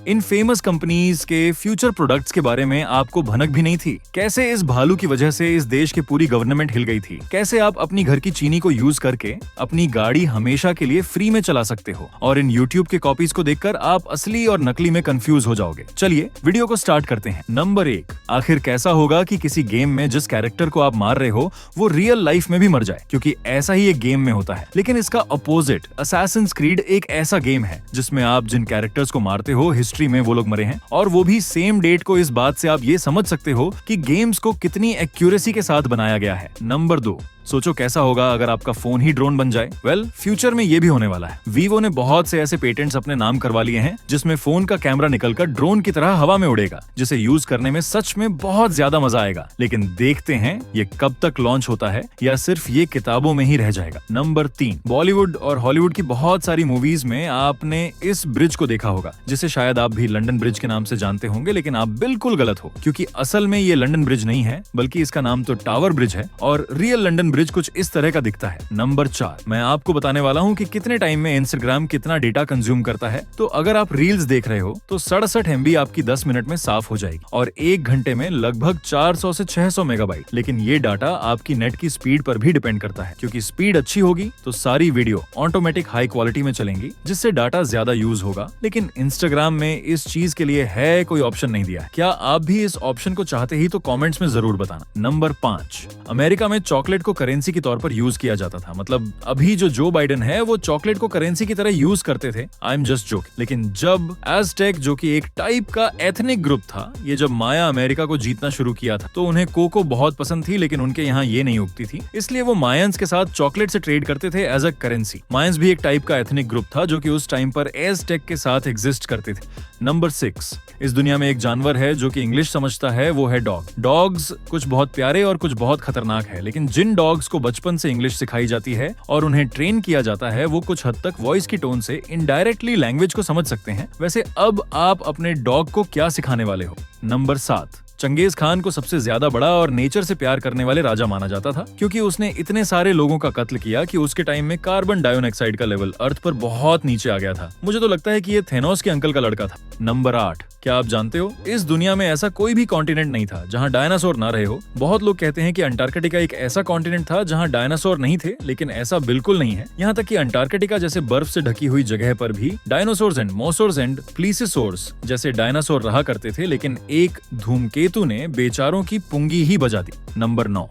इन famous companies के future products के बारे में आपको भनक भी नहीं थी। कैसे इस भालू की वजह से इस देश की पूरी गवर्नमेंट हिल गई थी। कैसे आप अपनी घर की चीनी को यूज करके अपनी गाड़ी हमेशा के लिए फ्री में चला सकते हो। और इन यूट्यूब के कॉपीज को देखकर आप असली और नकली में कंफ्यूज हो जाओगे। चलिए वीडियो को स्टार्ट करते हैं। नंबर 1, आखिर कैसा होगा कि किसी गेम में जिस कैरेक्टर को आप मार रहे हो वो रियल लाइफ में भी मर जाए, क्योंकि ऐसा ही एक गेम में होता है। लेकिन इसका अपोजिट असैसिन्स क्रीड एक ऐसा गेम है जिसमें आप जिन कैरेक्टर्स को मारते हो हिस्ट्री में वो लोग मरे हैं, और वो भी सेम डेट को। इस बात से आप ये समझ सकते हो कि गेम्स को कितनी एक्यूरेसी के साथ बनाया गया है। नंबर 2, सोचो कैसा होगा अगर आपका फोन ही ड्रोन बन जाए। फ्यूचर में ये भी होने वाला है। वीवो ने बहुत से ऐसे पेटेंट्स अपने नाम करवा लिए हैं जिसमें फोन का कैमरा निकलकर ड्रोन की तरह हवा में उड़ेगा, जिसे यूज करने में सच में बहुत ज्यादा मजा आएगा। लेकिन देखते हैं ये कब तक लॉन्च होता है या सिर्फ ये किताबों में ही रह जाएगा। नंबर 3, बॉलीवुड और हॉलीवुड की बहुत सारी मूवीज में आपने इस ब्रिज को देखा होगा, जिसे शायद आप भी लंदन ब्रिज के नाम से जानते होंगे। लेकिन आप बिल्कुल गलत हो, क्योंकि असल में ये लंदन ब्रिज नहीं है, बल्कि इसका नाम तो टावर ब्रिज है और रियल लंदन ब्रिज कुछ इस तरह का दिखता है। नंबर 4, मैं आपको बताने वाला हूँ कि कितने टाइम में इंस्टाग्राम कितना डेटा कंज्यूम करता है। तो अगर आप रील्स देख रहे हो तो 67 MB आपकी 10 मिनट में साफ हो जाएगी और 1 घंटे में लगभग 400 से 600 मेगाबाइट। लेकिन ये डाटा आपकी नेट की स्पीड पर भी डिपेंड करता है, क्योंकि स्पीड अच्छी होगी तो सारी वीडियो ऑटोमेटिक हाई क्वालिटी में चलेंगी, जिससे डाटा ज्यादा यूज होगा। लेकिन इंस्टाग्राम में इस चीज के लिए है कोई ऑप्शन नहीं दिया है। क्या आप भी इस ऑप्शन को चाहते ही तो कॉमेंट्स में जरूर बताना। नंबर 5, अमेरिका में चॉकलेट को करेंसी के तौर पर यूज किया जाता था। मतलब अभी जो बाइडेन है वो चॉकलेट को करेंसी की तरह यूज करते थे। I am just joke. लेकिन जब एज़टेक, जो कि एक टाइप का एथनिक ग्रुप था, ये जब माया अमेरिका को जीतना शुरू किया था तो उन्हें कोको बहुत पसंद थी, लेकिन उनके यहाँ ये नहीं उगती थी, इसलिए वो मायंस के साथ चॉकलेट से ट्रेड करते थे एज अ करेंसी। मायंस भी एक टाइप का एथनिक ग्रुप था जो कि उस टाइम पर एज़टेक के साथ एग्जिस्ट करते थे। नंबर 6, इस दुनिया में एक जानवर है जो कि इंग्लिश समझता है, वो है डॉग। डॉग्स कुछ बहुत प्यारे और कुछ बहुत खतरनाक है, लेकिन जिन डॉग्स को बचपन से इंग्लिश सिखाई जाती है और उन्हें ट्रेन किया जाता है वो कुछ हद तक वॉइस की टोन से इनडायरेक्टली लैंग्वेज को समझ सकते हैं। वैसे अब आप अपने डॉग को क्या सिखाने वाले हो? नंबर 7, चंगेज खान को सबसे ज्यादा बड़ा और नेचर से प्यार करने वाले राजा माना जाता था, क्योंकि उसने इतने सारे लोगों का कत्ल किया कि उसके टाइम में कार्बन डाइऑक्साइड का लेवल अर्थ पर बहुत नीचे आ गया था। मुझे तो लगता है कि ये थेनोस के अंकल का लड़का था। नंबर 8, क्या आप जानते हो इस दुनिया में ऐसा कोई भी कॉन्टिनेंट नहीं था जहां डायनासोर ना रहे हो। बहुत लोग कहते हैं कि अंटार्कटिका एक ऐसा कॉन्टिनेंट था जहां डायनासोर नहीं थे, लेकिन ऐसा बिल्कुल नहीं है। यहाँ तक कि अंटार्कटिका जैसे बर्फ से ढकी हुई जगह पर भी डायनासोर्स एंड मोसोर्स एंड प्लीसिसोर्स जैसे डायनासोर रहा करते थे, लेकिन एक धूमकेतु ने बेचारों की पुंगी ही बजा दी। नंबर 9,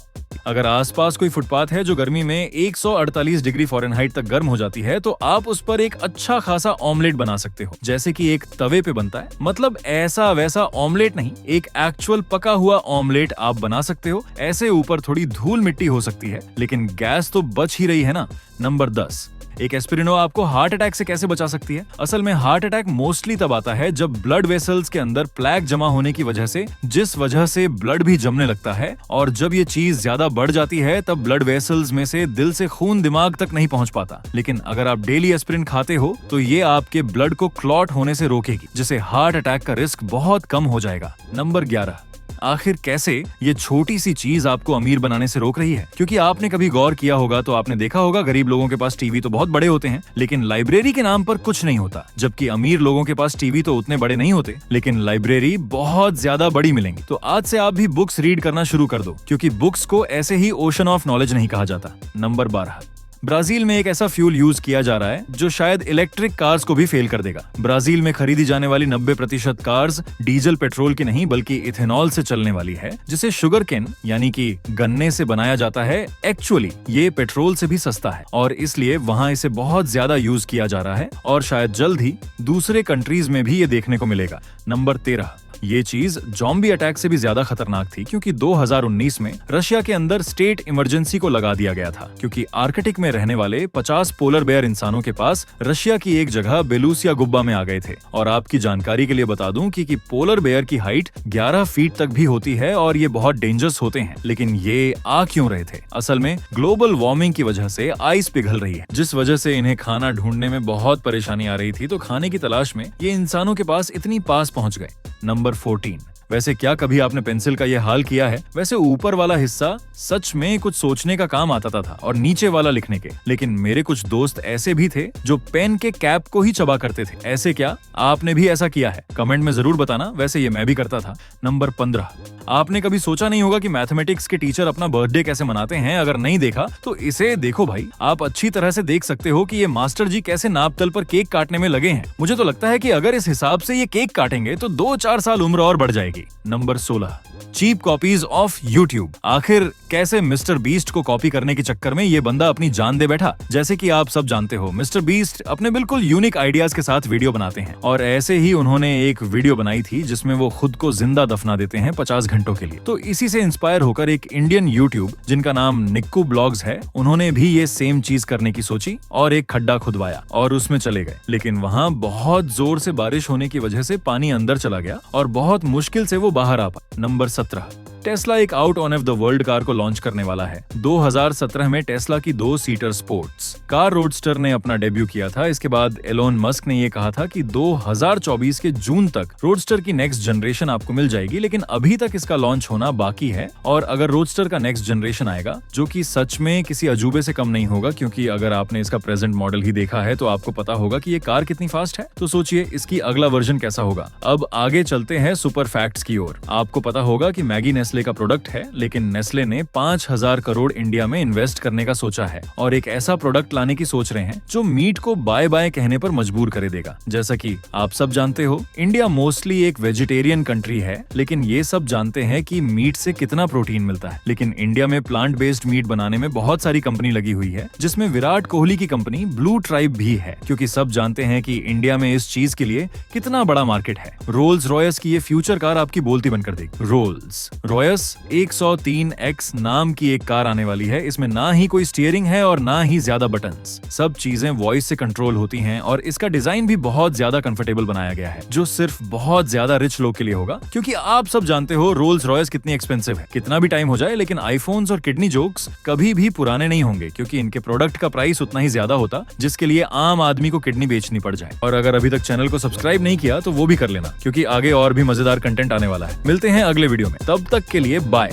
अगर आसपास कोई फुटपाथ है जो गर्मी में 148 डिग्री फ़ारेनहाइट तक गर्म हो जाती है तो आप उस पर एक अच्छा खासा ऑमलेट बना सकते हो, जैसे कि एक तवे पे बनता है। मतलब ऐसा वैसा ऑमलेट नहीं, एक एक्चुअल पका हुआ ऑमलेट आप बना सकते हो। ऐसे ऊपर थोड़ी धूल मिट्टी हो सकती है, लेकिन गैस तो बच ही रही है ना। नंबर 10, एक एस्पिरिनो आपको हार्ट अटैक से कैसे बचा सकती है? असल में हार्ट अटैक मोस्टली तब आता है जब ब्लड वेसल्स के अंदर प्लेक जमा होने की वजह से, जिस वजह से ब्लड भी जमने लगता है, और जब ये चीज ज्यादा बढ़ जाती है तब ब्लड वेसल्स में से दिल से खून दिमाग तक नहीं पहुंच पाता। लेकिन अगर आप डेली एस्पिरिन खाते हो तो ये आपके ब्लड को क्लॉट होने से रोकेगी, जिससे हार्ट अटैक का रिस्क बहुत कम हो जाएगा। नंबर 11, आखिर कैसे ये छोटी सी चीज आपको अमीर बनाने से रोक रही है? क्योंकि आपने कभी गौर किया होगा तो आपने देखा होगा गरीब लोगों के पास टीवी तो बहुत बड़े होते हैं, लेकिन लाइब्रेरी के नाम पर कुछ नहीं होता। जबकि अमीर लोगों के पास टीवी तो उतने बड़े नहीं होते, लेकिन लाइब्रेरी बहुत ज्यादा बड़ी मिलेंगी। तो आज से आप भी बुक्स रीड करना शुरू कर दो, क्योंकि बुक्स को ऐसे ही ओशन ऑफ नॉलेज नहीं कहा जाता। नंबर 12, ब्राजील में एक ऐसा फ्यूल यूज किया जा रहा है जो शायद इलेक्ट्रिक कार्स को भी फेल कर देगा। ब्राजील में खरीदी जाने वाली 90% कार्स डीजल पेट्रोल की नहीं बल्कि इथेनॉल से चलने वाली है, जिसे शुगर केन यानी कि गन्ने से बनाया जाता है। एक्चुअली ये पेट्रोल से भी सस्ता है और इसलिए वहाँ इसे बहुत ज्यादा यूज किया जा रहा है और शायद जल्द ही दूसरे कंट्रीज में भी ये देखने को मिलेगा। नंबर 13, ये चीज ज़ॉम्बी अटैक से भी ज्यादा खतरनाक थी, क्योंकि 2019 में रशिया के अंदर स्टेट इमरजेंसी को लगा दिया गया था, क्योंकि आर्कटिक में रहने वाले 50 पोलर बेयर इंसानों के पास रशिया की एक जगह बेलूसिया गुब्बा में आ गए थे। और आपकी जानकारी के लिए बता दूं कि पोलर बेयर की हाइट 11 फीट तक भी होती है और ये बहुत डेंजरस होते हैं। लेकिन ये आ क्यों रहे थे? असल में ग्लोबल वार्मिंग की वजह से आइस पिघल रही है, जिस वजह से इन्हें खाना ढूंढने में बहुत परेशानी आ रही थी। तो खाने की तलाश में ये इंसानों के पास इतनी पास पहुंच गए। नंबर 14, वैसे क्या कभी आपने पेंसिल का ये हाल किया है? वैसे ऊपर वाला हिस्सा सच में कुछ सोचने का काम आता था और नीचे वाला लिखने के। लेकिन मेरे कुछ दोस्त ऐसे भी थे जो पेन के कैप को ही चबा करते थे। ऐसे क्या आपने भी ऐसा किया है? कमेंट में जरूर बताना। वैसे ये मैं भी करता था। नंबर 15, आपने कभी सोचा नहीं होगा कि मैथमेटिक्स के टीचर अपना बर्थडे कैसे मनाते हैं? अगर नहीं देखा तो इसे देखो भाई। आप अच्छी तरह से देख सकते हो कि ये मास्टर जी कैसे नापतल पर केक काटने में लगे हैं। मुझे तो लगता है कि अगर इस हिसाब से ये केक काटेंगे तो 2-4 साल उम्र और बढ़ जाएगी। Number 16, cheap copies of YouTube. आखिर कैसे मिस्टर बीस्ट को कॉपी करने के चक्कर में ये बंदा अपनी जान दे बैठा। जैसे कि आप सब जानते हो, मिस्टर बीस्ट अपने बिल्कुल यूनिक आइडियाज के साथ वीडियो बनाते हैं और ऐसे ही उन्होंने एक वीडियो बनाई थी जिसमें वो खुद को जिंदा दफना देते हैं 50 घंटों के लिए। तो इसी से इंस्पायर होकर एक इंडियन यूट्यूब जिनका नाम निक्कू ब्लॉग्स है, उन्होंने भी ये सेम चीज करने की सोची और एक खड्डा खुदवाया और उसमें चले गए। लेकिन वहाँ बहुत जोर से बारिश होने की वजह से पानी अंदर चला गया और बहुत मुश्किल से वो बाहर आ पाया। नंबर 17, टेस्ला एक out on off the world car को लॉन्च करने वाला है। 2017 में टेस्ला की 2 सीटर स्पोर्ट्स कार रोडस्टर ने अपना डेब्यू किया था। इसके बाद एलोन मस्क ने ये कहा था कि 2024 के जून तक रोडस्टर की नेक्स्ट जनरेशन आपको मिल जाएगी, लेकिन अभी तक इसका लॉन्च होना बाकी है। और अगर रोडस्टर का नेक्स्ट जनरेशन आएगा, जो कि सच में किसी अजूबे से कम नहीं होगा, क्योंकि अगर आपने इसका प्रेजेंट मॉडल ही देखा है तो आपको पता होगा कि ये कार कितनी फास्ट है। तो सोचिए इसकी अगला वर्जन कैसा होगा। अब आगे चलते हैं सुपर फैक्ट्स की ओर। आपको पता होगा कि मैगी नेस्ले का प्रोडक्ट है, लेकिन नेस्ले ने 5000 करोड़ इंडिया में इन्वेस्ट करने का सोचा है और एक ऐसा प्रोडक्ट लाने की सोच रहे हैं जो मीट को बाय बाय कहने पर मजबूर कर देगा। जैसा कि आप सब जानते हो, इंडिया मोस्टली एक वेजिटेरियन कंट्री है, लेकिन ये सब जानते हैं कि मीट से कितना प्रोटीन मिलता है। लेकिन इंडिया में प्लांट बेस्ड मीट बनाने में बहुत सारी कंपनी लगी हुई है, जिसमें विराट कोहली की कंपनी ब्लू ट्राइब भी है, क्योंकि सब जानते हैं कि इंडिया में इस चीज के लिए कितना बड़ा मार्केट है। रोल्स रॉयस की ये फ्यूचर कार आपकी बोलती बनकर देगी। रोल्स रॉयस 103X नाम की एक कार आने वाली है। इसमें ना ही कोई स्टीयरिंग है और ना ही ज्यादा बटन्स। सब चीजें वॉइस से कंट्रोल होती हैं और इसका डिजाइन भी बहुत ज्यादा कंफर्टेबल बनाया गया है, जो सिर्फ बहुत ज्यादा रिच लोग के लिए होगा, क्योंकि आप सब जानते हो रोल्स रॉयस कितनी एक्सपेंसिव है। कितना भी टाइम हो जाए, लेकिन आईफोन्स और किडनी जोक्स कभी भी पुराने नहीं होंगे, क्योंकि इनके प्रोडक्ट का प्राइस उतना ही ज्यादा होता जिसके लिए आम आदमी को किडनी बेचनी पड़ जाए। और अगर अभी तक चैनल को सब्सक्राइब नहीं किया तो वो भी कर लेना, क्योंकि आगे और भी मजेदार कंटेंट आने वाला है। मिलते हैं अगले वीडियो में, तब तक के लिए बाय।